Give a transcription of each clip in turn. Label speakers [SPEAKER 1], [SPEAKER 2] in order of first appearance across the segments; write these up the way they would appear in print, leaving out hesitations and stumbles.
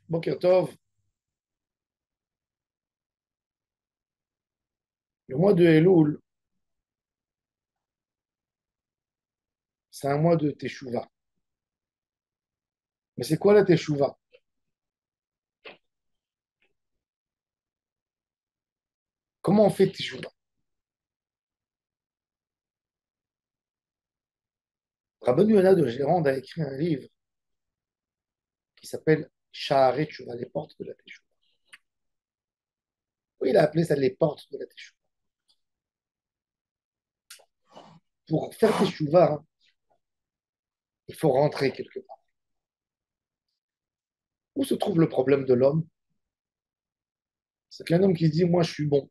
[SPEAKER 1] Boker Tov, le mois de Elul, c'est un mois de Teshuvah. Mais c'est quoi la Teshuvah? Comment on fait Teshuvah? Rabbeinu Yonah de Gérande a écrit un livre qui s'appelle Sha'arei Teshuvah, les portes de la Teshuvah. Oui, il a appelé ça les portes de la Teshuvah. Pour faire Teshuvah, hein, il faut rentrer quelque part. Où se trouve le problème de l'homme? C'est qu'un homme qui dit, moi je suis bon,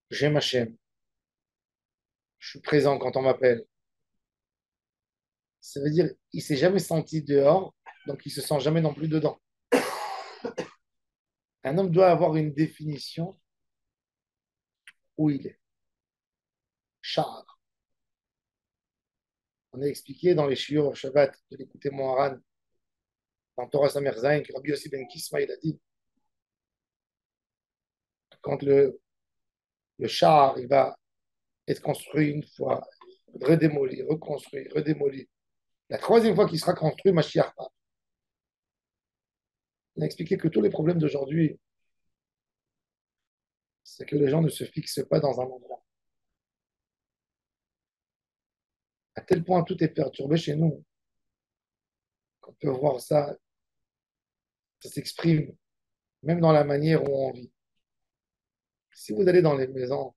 [SPEAKER 1] j'aime Hachem, je suis présent quand on m'appelle. Ça veut dire il s'est jamais senti dehors, donc il se sent jamais non plus dedans. Un homme doit avoir une définition où il est. Sha'ar. On a expliqué dans les shiur Shabbat de l'écouter Moharan, dans Torah Samer Zayin, que Rabbi Yossi ben Kisma, il a dit, quand le char il va être construit une fois, redémoli, reconstruit, redémoli, la troisième fois qu'il sera construit, Mashiach part. On a expliqué que tous les problèmes d'aujourd'hui, c'est que les gens ne se fixent pas dans un endroit. À tel point, tout est perturbé chez nous, qu'on peut voir ça, ça s'exprime, même dans la manière où on vit. Si vous allez dans les maisons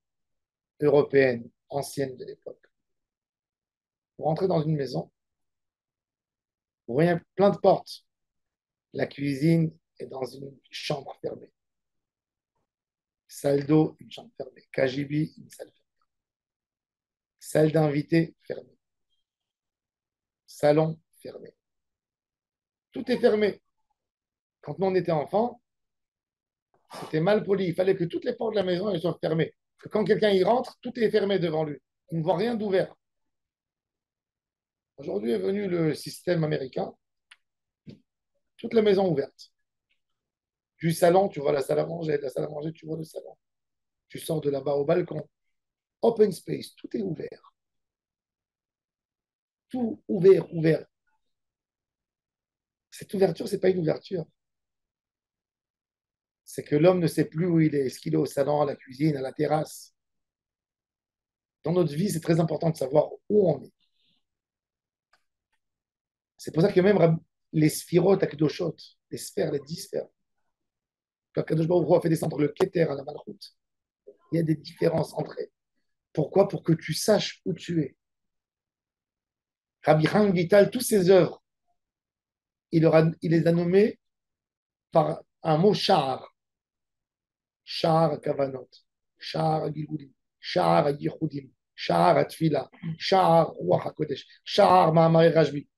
[SPEAKER 1] européennes, anciennes de l'époque, vous rentrez dans une maison, vous voyez plein de portes. La cuisine est dans une chambre fermée. Salle d'eau, une chambre fermée. KGB, une salle fermée. Salle d'invité, fermée. Salon, fermé. Tout est fermé. Quand nous, on était enfants, c'était mal poli. Il fallait que toutes les portes de la maison elles soient fermées. Que quand quelqu'un y rentre, tout est fermé devant lui. Il ne voit rien d'ouvert. Aujourd'hui est venu le système américain. Toute la maison ouverte. Du salon, tu vois la salle à manger. De la salle à manger, tu vois le salon. Tu sors de là-bas au balcon. Open space, tout est ouvert. Tout ouvert, ouvert. Cette ouverture, ce n'est pas une ouverture. C'est que l'homme ne sait plus où il est. Est-ce qu'il est au salon, à la cuisine, à la terrasse? Dans notre vie, c'est très important de savoir où on est. C'est pour ça que même les sphirotes akdoshot, les sphères, les 10 sphères, quand Kadosh Baruch Hu a fait descendre le Keter à la Malchut, il y a des différences entre elles. Pourquoi? Pour que tu saches où tu es. Rabbi Chaim Vital, toutes ses œuvres, il les a nommées par un mot sha'ar. Sha'ar kavanot, sha'ar gilulim, sha'ar yichudim, sha'ar atfila, sha'ar ruach hakodesh, sha'ar ma'amare rajbi.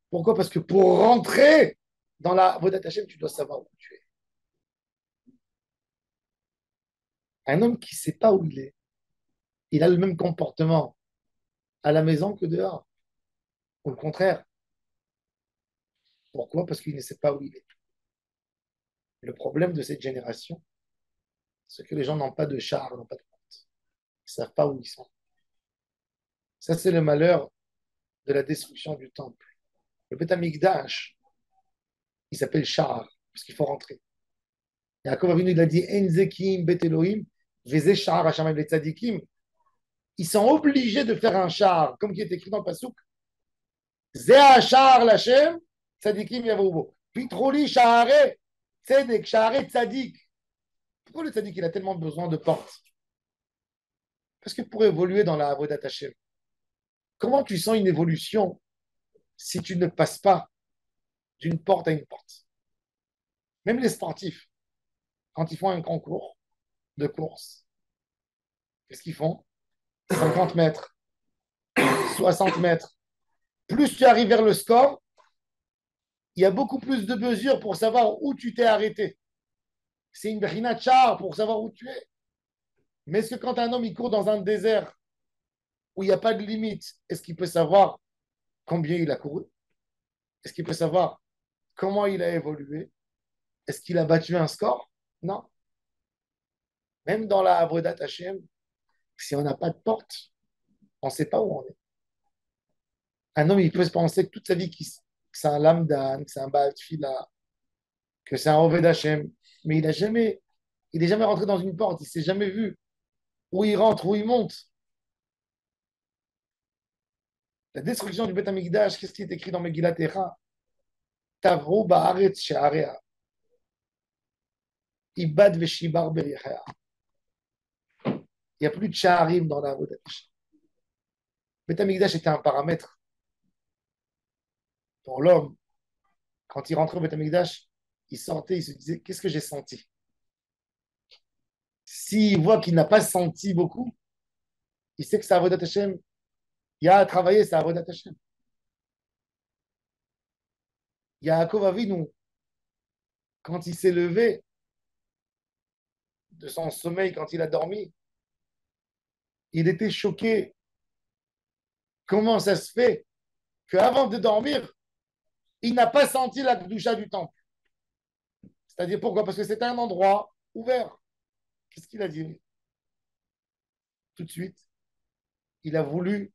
[SPEAKER 1] Pourquoi? Parce que pour rentrer dans la Vodat Hashem, tu dois savoir où tu es. Un homme qui ne sait pas où il est, il a le même comportement à la maison que dehors. Ou le contraire. Pourquoi? Parce qu'il ne sait pas où il est. Le problème de cette génération, c'est que les gens n'ont pas de char, n'ont pas de porte. Ils ne savent pas où ils sont. Ça, c'est le malheur de la destruction du temple. Le Beth Amikdash, il s'appelle char, parce qu'il faut rentrer. Yaakov Avinu, il a dit Enzekim Bet Elohim, Veze Shar Hashamayim les Tzadikim. Ils sont obligés de faire un char, comme qui est écrit dans le Pasuk. Zeh Shar Lachem, Tzadikim Yavoubo. Pitroli Shahare, Tzedek Shahare Tzadik. Pourquoi le Tzadik il a tellement besoin de portes? Parce que pour évoluer dans la Avodat Hashem, comment tu sens une évolution si tu ne passes pas d'une porte à une porte? Même les sportifs, quand ils font un concours de course, qu'est-ce qu'ils font? 50 mètres, 60 mètres. Plus tu arrives vers le score, il y a beaucoup plus de mesures pour savoir où tu t'es arrêté. C'est une brina char pour savoir où tu es. Mais est-ce que quand un homme il court dans un désert où il n'y a pas de limite, est-ce qu'il peut savoir combien il a couru? Est-ce qu'il peut savoir comment il a évolué. Est-ce qu'il a battu un score? Non. Même dans la Avodat Hashem, si on n'a pas de porte, on ne sait pas où on est. Un homme, il peut se penser que toute sa vie, que c'est un lamdan, que c'est un Baal Tfila, que c'est un Oved Hashem, mais il n'est jamais rentré dans une porte, il ne s'est jamais vu où il rentre, où il monte. La destruction du Beth Amikdash, qu'est-ce qui est écrit dans Megillat Echa? Tavru ba'aretz she'area, ibad ve'shibar berichea. Il n'y a plus de Sha'arim dans la Avodat Hashem. Beth Amikdash était un paramètre pour l'homme. Quand il rentrait au Beth Amikdash, il sortait, il se disait, qu'est-ce que j'ai senti? S'il voit qu'il n'a pas senti beaucoup, il sait que c'est Avodat Hashem. Il y a à travailler, c'est Avodat Hashem. Yaakov Avinu, quand il s'est levé de son sommeil, quand il a dormi, il était choqué. Comment ça se fait qu'avant de dormir, il n'a pas senti la doucha du temple? C'est-à-dire pourquoi? Parce que c'était un endroit ouvert. Qu'est-ce qu'il a dit? Tout de suite, il a voulu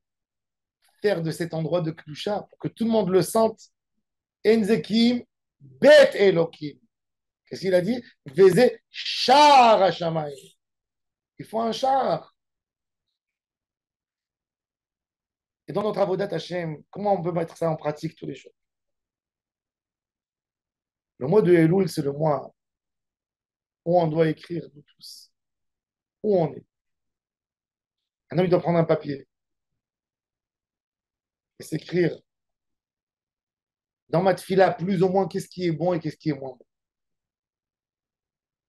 [SPEAKER 1] faire de cet endroit de Kdusha pour que tout le monde le sente. Enzekim bet Elokim. Qu'est-ce qu'il a dit? Veze shar Hashamayim. Il faut un char. Et dans notre avodat Hashem, comment on peut mettre ça en pratique tous les jours? Le mois de Elul, c'est le mois où on doit écrire, nous tous, où on est. Un homme, il doit prendre un papier et s'écrire dans ma tfila plus ou moins qu'est-ce qui est bon et qu'est-ce qui est moins bon.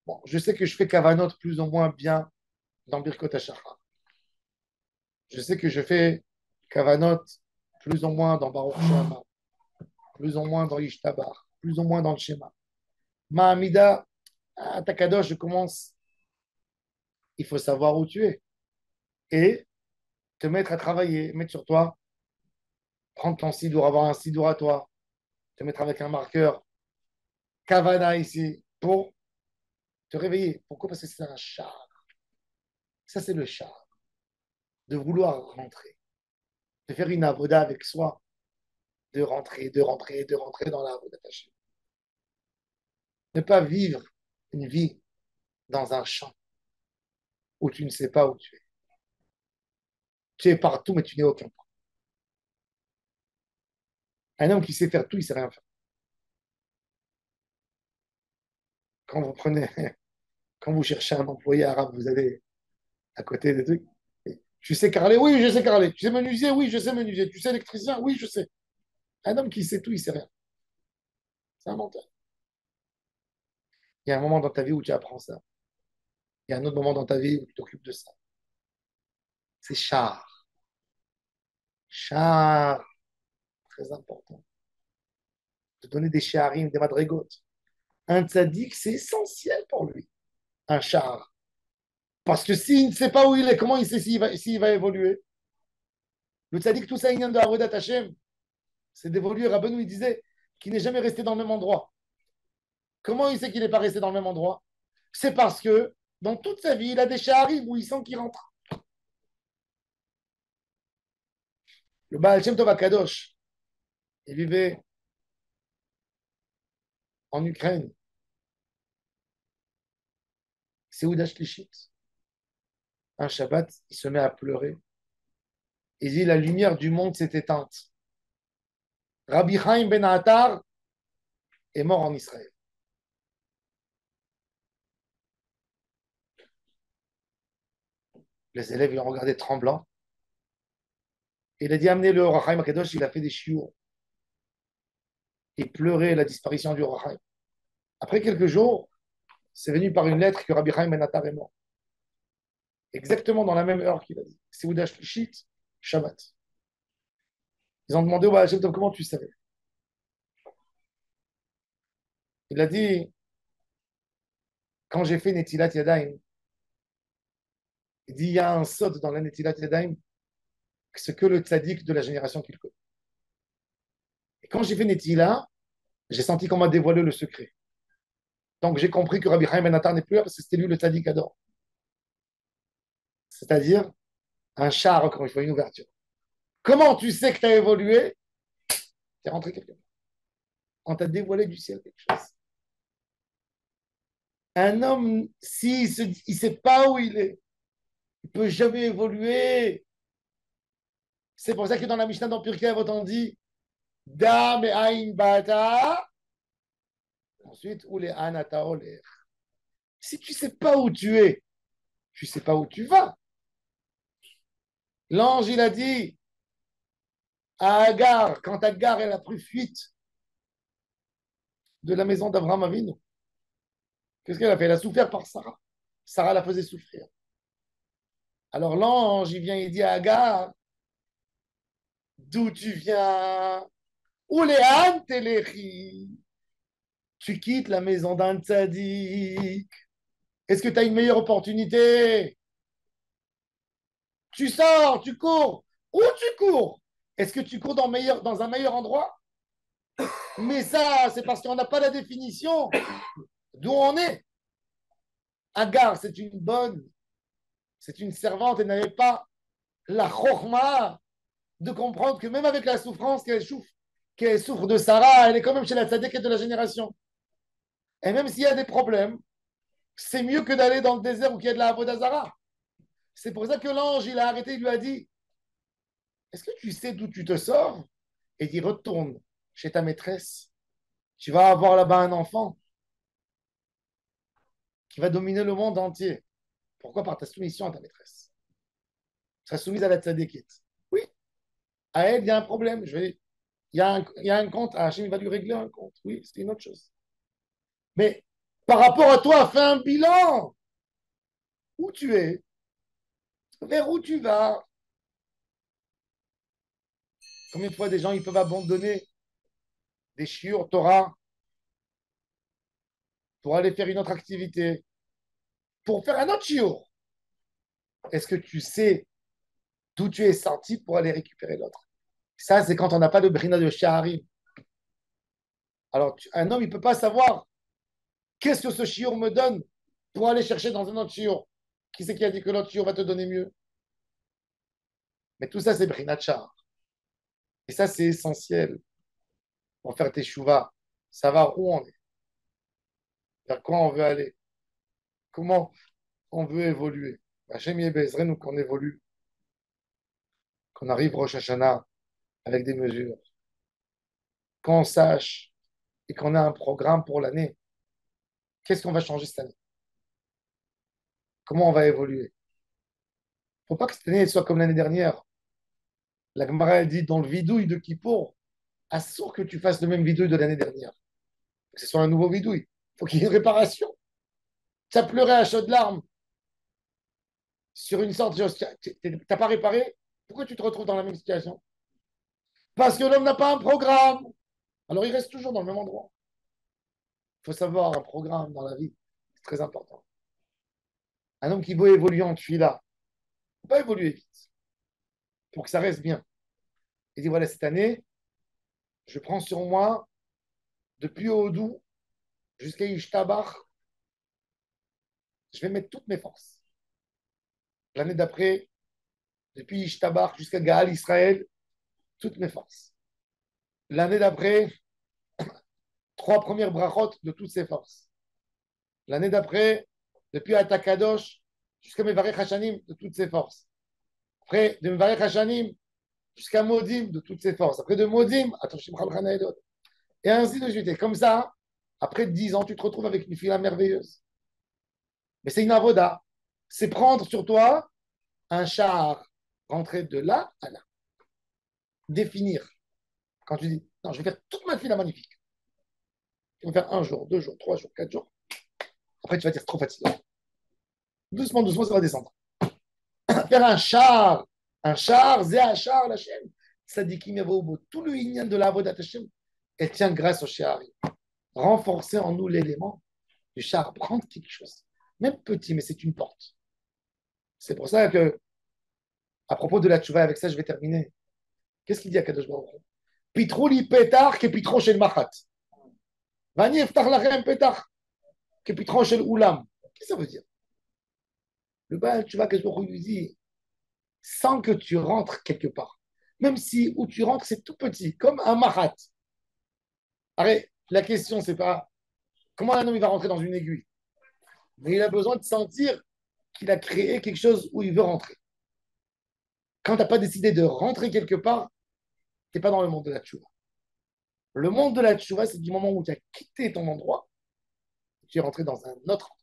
[SPEAKER 1] Bon, je sais que je fais kavanot plus ou moins bien dans Birkot HaShachar. Je sais que je fais kavanot plus ou moins dans Baruch Shema, plus ou moins dans Ishtabar, plus ou moins dans le schéma. Ma'amida, à Takadosh, je commence. Il faut savoir où tu es et te mettre à travailler, mettre sur toi, prendre ton sidour, avoir un sidour à toi, te mettre avec un marqueur Kavana ici pour te réveiller. Pourquoi? Parce que c'est un char. Ça, c'est le char de vouloir rentrer, de faire une avoda avec soi, de rentrer, de rentrer, de rentrer dans la avoda tachée. Ne pas vivre une vie dans un champ où tu ne sais pas où tu es. Tu es partout, mais tu n'es aucun point. Un homme qui sait faire tout, il ne sait rien faire. Quand vous prenez, quand vous cherchez un employé arabe, vous allez à côté des trucs. Tu sais carreler? Oui, je sais carreler. Tu sais menuisier? Oui, je sais menuisier. Tu sais électricien? Oui, je sais. Un homme qui sait tout, il ne sait rien. C'est un menteur. Il y a un moment dans ta vie où tu apprends ça. Il y a un autre moment dans ta vie où tu t'occupes de ça. C'est char. Char, très important. De donner des charim, des madrigotes. Un tzaddik, c'est essentiel pour lui. Un char. Parce que s'il ne sait pas où il est, comment il sait s'il va évoluer? Le tzaddik, tout ça, il vient de Avodat Hashem. C'est d'évoluer. Rabbeinu, il disait qu'il n'est jamais resté dans le même endroit. Comment il sait qu'il n'est pas resté dans le même endroit? C'est parce que dans toute sa vie, il a des charim où il sent qu'il rentre. Le Baal Shem Tov Akadosh, il vivait en Ukraine. C'est Oudash Lishit. Un Shabbat, il se met à pleurer. Il dit la lumière du monde s'est éteinte. Rabbi Chaim Ben Attar est mort en Israël. Les élèves l'ont regardé tremblant. Il a dit amenez le Ohr HaChaim Akadosh, il a fait des chiours. Il pleurait la disparition du Ohr HaChaim. Après quelques jours, c'est venu par une lettre que Rabbi Chaim Ben Attar est mort. Exactement dans la même heure qu'il a dit. C'est Oudash Lishit, Shabbat. Ils ont demandé au Baal Shem Tov comment tu savais. Il a dit quand j'ai fait Netilat Yadayim, il dit il y a un sod dans la Netilat Yadayim, ce que le tzaddik de la génération qu'il connaît. Et quand j'ai fait Netila, J'ai senti qu'on m'a dévoilé le secret. Donc j'ai compris que Rabbi Chaim Ben Attar n'est plus là parce que c'était lui le tzaddik Ador. C'est-à-dire un char quand il faut une ouverture. Comment tu sais que tu as évolué? Tu es rentré quelque part. On t'a dévoilé du ciel quelque chose. Un homme, s'il ne sait pas où il est, il ne peut jamais évoluer. C'est pour ça que dans la Mishnah dans Pirkei Avot, on dit Da me ain bata. Ensuite, ou les anata oler. Si tu ne sais pas où tu es, tu ne sais pas où tu vas. L'ange, il a dit à Agar, quand Agar, elle a pris fuite de la maison d'Abraham Avinu, qu'est-ce qu'elle a fait? Elle a souffert par Sarah. Sarah la faisait souffrir. Alors l'ange, il vient, il dit à Agar, d'où tu viens? Où les Téléchi? Tu quittes la maison d'un tzaddik. Est-ce que tu as une meilleure opportunité? Tu sors, tu cours. Où tu cours? Est-ce que tu cours dans un meilleur endroit? Mais ça, c'est parce qu'on n'a pas la définition d'où on est. Agar, c'est une servante, elle n'avait pas la chorma de comprendre que même avec la souffrance qu'elle souffre de Sarah, elle est quand même chez la tzaddik de la génération. Et même s'il y a des problèmes, c'est mieux que d'aller dans le désert où il y a de la Avodazara. C'est pour ça que l'ange, il a arrêté, il lui a dit, est-ce que tu sais d'où tu te sors? Et il dit, retourne chez ta maîtresse. Tu vas avoir là-bas un enfant qui va dominer le monde entier. Pourquoi? Par ta soumission à ta maîtresse. Tu seras soumise à la tzadikite. Oui, à elle, il y a un problème. Il y a un compte. Hachem, il va lui régler un compte. Oui, c'est une autre chose. Mais par rapport à toi, fais un bilan. Où tu es? Vers où tu vas? Combien de fois des gens ils peuvent abandonner des shiur Torah pour aller faire une autre activité, pour faire un autre shiur? Est-ce que tu sais d'où tu es sorti pour aller récupérer l'autre? Ça, c'est quand on n'a pas de brina de Shaharim. Alors, un homme, il ne peut pas savoir qu'est-ce que ce shiur me donne pour aller chercher dans un autre shiur. Qui c'est qui a dit que l'autre shiur va te donner mieux? Mais tout ça, c'est brina de Shahar. Et ça, c'est essentiel pour faire tes chouvas. Savoir où on est, vers quoi on veut aller, comment on veut évoluer. Hachem nous qu'on évolue, qu'on arrive Rosh Hashanah avec des mesures, qu'on sache et qu'on a un programme pour l'année. Qu'est-ce qu'on va changer cette année? Comment on va évoluer? Il ne faut pas que cette année soit comme l'année dernière. La Gemara a dit dans le vidouille de Kippour, assure que tu fasses le même vidouille de l'année dernière. Que ce soit un nouveau vidouille. Il faut qu'il y ait une réparation. Tu as pleuré à chaudes larmes sur une sorte de... Tu n'as pas réparé. Pourquoi tu te retrouves dans la même situation? Parce que l'homme n'a pas un programme. Alors il reste toujours dans le même endroit. Il faut savoir un programme dans la vie. C'est très important. Un homme qui veut évoluer en tuila, il ne faut pas évoluer vite pour que ça reste bien. Il dit voilà, cette année, je prends sur moi, depuis Odou jusqu'à Ishtabach, je vais mettre toutes mes forces. L'année d'après, depuis Ishtabach jusqu'à Gaal Israël, toutes mes forces. L'année d'après, 3 premières brachot de toutes ses forces. L'année d'après, depuis Atakadosh jusqu'à Mevarech Hashanim de toutes ses forces. Après, de Mevarech Hashanim jusqu'à Modim de toutes ses forces. Après de Modim, et ainsi de suite. Et comme ça, après 10 ans, tu te retrouves avec une fille merveilleuse. Mais c'est une avoda. C'est prendre sur toi un char, rentrer de là à là. Définir. Quand tu dis, non, je vais faire toute ma fille magnifique. Tu vas faire 1 jour, 2 jours, 3 jours, 4 jours. Après, tu vas dire, c'est trop fatigué. Doucement, doucement, ça va descendre. Faire un char, zé un char, la chaîne. Sadikim Yavobo, tout le lignan de la avoda Hashem, elle tient grâce au char. Renforcer en nous l'élément du char, prendre quelque chose. Même petit, mais c'est une porte. C'est pour ça que, à propos de la tchouva, avec ça, je vais terminer. Qu'est-ce qu'il dit à Kadosh Baruch Hu? Pitro li pétar que pitro chez le machat. Vani eftach lachem petach, kepitran shel ulam. Qu'est-ce que ça veut dire? Le Baal, tu vois, qu'est-ce qu'on lui dit? Sans que tu rentres quelque part. Même si où tu rentres, c'est tout petit, comme un mahat. Arrête, la question, c'est pas comment un homme il va rentrer dans une aiguille. Mais il a besoin de sentir qu'il a créé quelque chose où il veut rentrer. Quand tu n'as pas décidé de rentrer quelque part, tu n'es pas dans le monde de la tchouva. Le monde de la tchouva, c'est du moment où tu as quitté ton endroit, tu es rentré dans un autre endroit.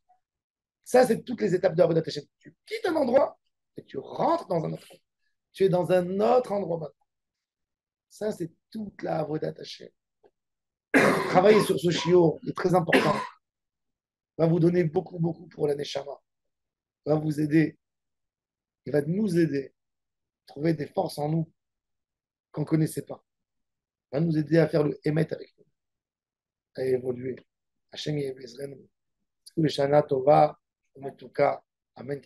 [SPEAKER 1] Ça, c'est toutes les étapes de Avodat Hashem. Tu quittes un endroit et tu rentres dans un autre endroit. Tu es dans un autre endroit maintenant. Ça, c'est toute la Avodat Hashem. Travailler sur ce chiot est très important. Va vous donner beaucoup, beaucoup pour la Neshama. Va vous aider. Il va nous aider à trouver des forces en nous qu'on ne connaissait pas. Il va nous aider à faire le émet avec nous, à évoluer. Hachem Yebezren. Shana Tova, Amen.